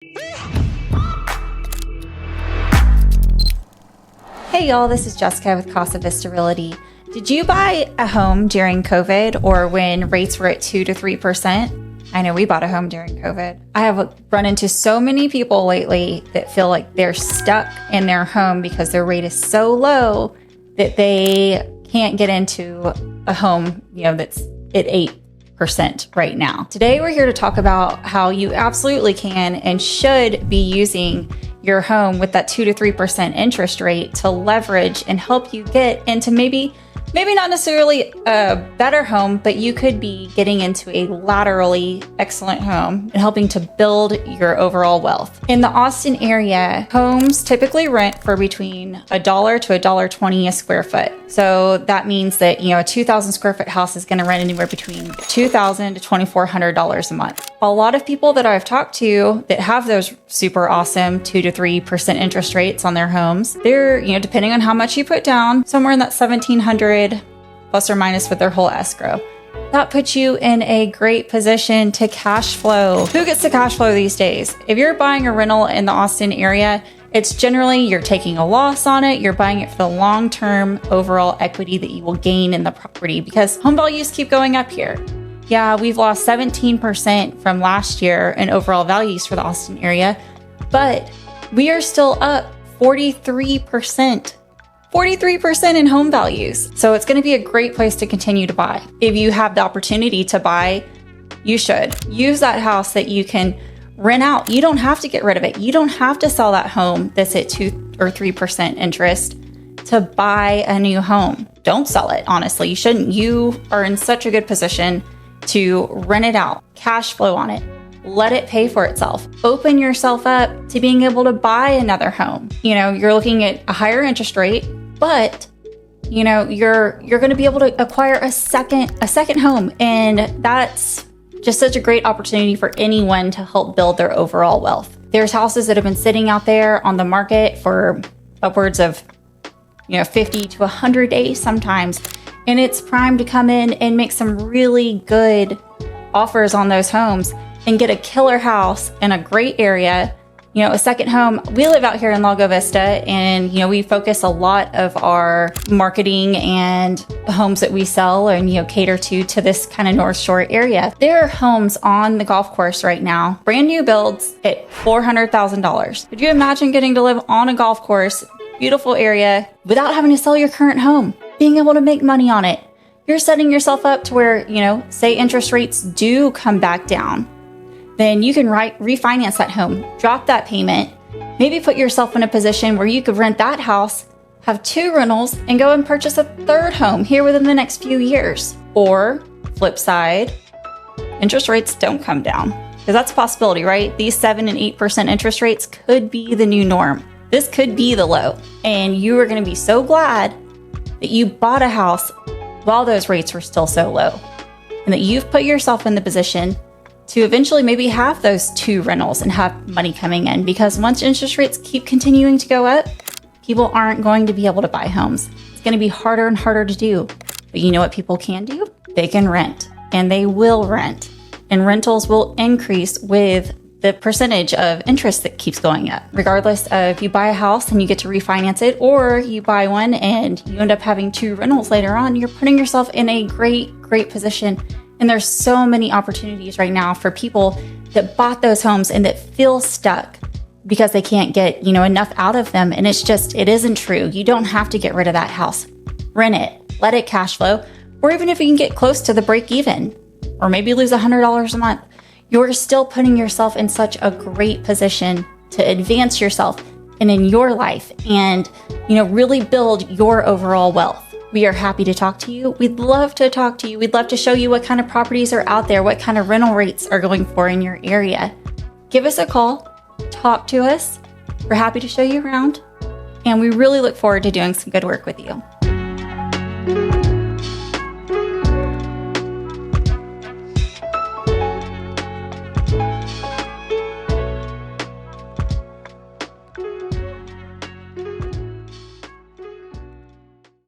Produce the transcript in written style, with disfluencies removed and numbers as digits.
Hey y'all, this is Jessica with Casa Vista Realty. Did you buy a home during COVID or when rates were at 2 to 3%? I know we bought a home during COVID. I have run into so many people lately that feel like they're stuck in their home because their rate is so low that they can't get into a home, that's at 8% right now. Today, we're here to talk about how you absolutely can and should be using your home with that 2 to 3% interest rate to leverage and help you get into maybe not necessarily a better home, but you could be getting into a laterally excellent home and helping to build your overall wealth. In the Austin area, homes typically rent for between $1 to $1.20 a square foot. So that means that, a 2,000 square foot house is going to rent anywhere between $2,000 to $2,400 a month. A lot of people that I've talked to that have those super awesome 2 to 3% interest rates on their homes, they're, depending on how much you put down, somewhere in that $1,700 plus or minus with their whole escrow. That puts you in a great position to cash flow. Who gets to cash flow these days? If you're buying a rental in the Austin area, it's generally you're taking a loss on it. You're buying it for the long-term overall equity that you will gain in the property because home values keep going up here. Yeah, we've lost 17% from last year in overall values for the Austin area, but we are still up 43% in home values. So it's going to be a great place to continue to buy. If you have the opportunity to buy, you should use that house that you can rent out. You don't have to get rid of it. You don't have to sell that home that's at 2 or 3% interest to buy a new home. Don't sell it. Honestly, you shouldn't. You are in such a good position to rent it out, cash flow on it. Let it pay for itself. Open yourself up to being able to buy another home. You're looking at a higher interest rate, but you're going to be able to acquire a second home, and that's just such a great opportunity for anyone to help build their overall wealth. There's houses that have been sitting out there on the market for upwards of 50 to 100 days sometimes, and it's primed to come in and make some really good offers on those homes and get a killer house in a great area, a second home. We live out here in Lago Vista, and, we focus a lot of our marketing and homes that we sell and, cater to this kind of North Shore area. There are homes on the golf course right now, brand new builds at $400,000. Could you imagine getting to live on a golf course, beautiful area, without having to sell your current home, being able to make money on it? You're setting yourself up to where, say interest rates do come back down, then you can refinance that home, drop that payment, maybe put yourself in a position where you could rent that house, have 2 rentals, and go and purchase a 3rd home here within the next few years. Or, flip side, interest rates don't come down. Because that's a possibility, right? These 7 and 8% interest rates could be the new norm. This could be the low. And you are going to be so glad that you bought a house while those rates were still so low. And that you've put yourself in the position to eventually maybe have those 2 rentals and have money coming in, because once interest rates keep continuing to go up, people aren't going to be able to buy homes. It's going to be harder and harder to do. But you know what people can do? They can rent, and they will rent, and rentals will increase with the percentage of interest that keeps going up. Regardless of if you buy a house and you get to refinance it, or you buy one and you end up having 2 rentals later on, you're putting yourself in a great position. And there's so many opportunities right now for people that bought those homes and that feel stuck because they can't get, enough out of them. And it isn't true. You don't have to get rid of that house. Rent it, let it cash flow. Or even if you can get close to the break even, or maybe lose $100 a month, you're still putting yourself in such a great position to advance yourself and in your life and, really build your overall wealth. We are happy to talk to you. We'd love to talk to you. We'd love to show you what kind of properties are out there, what kind of rental rates are going for in your area. Give us a call, talk to us. We're happy to show you around, and we really look forward to doing some good work with you.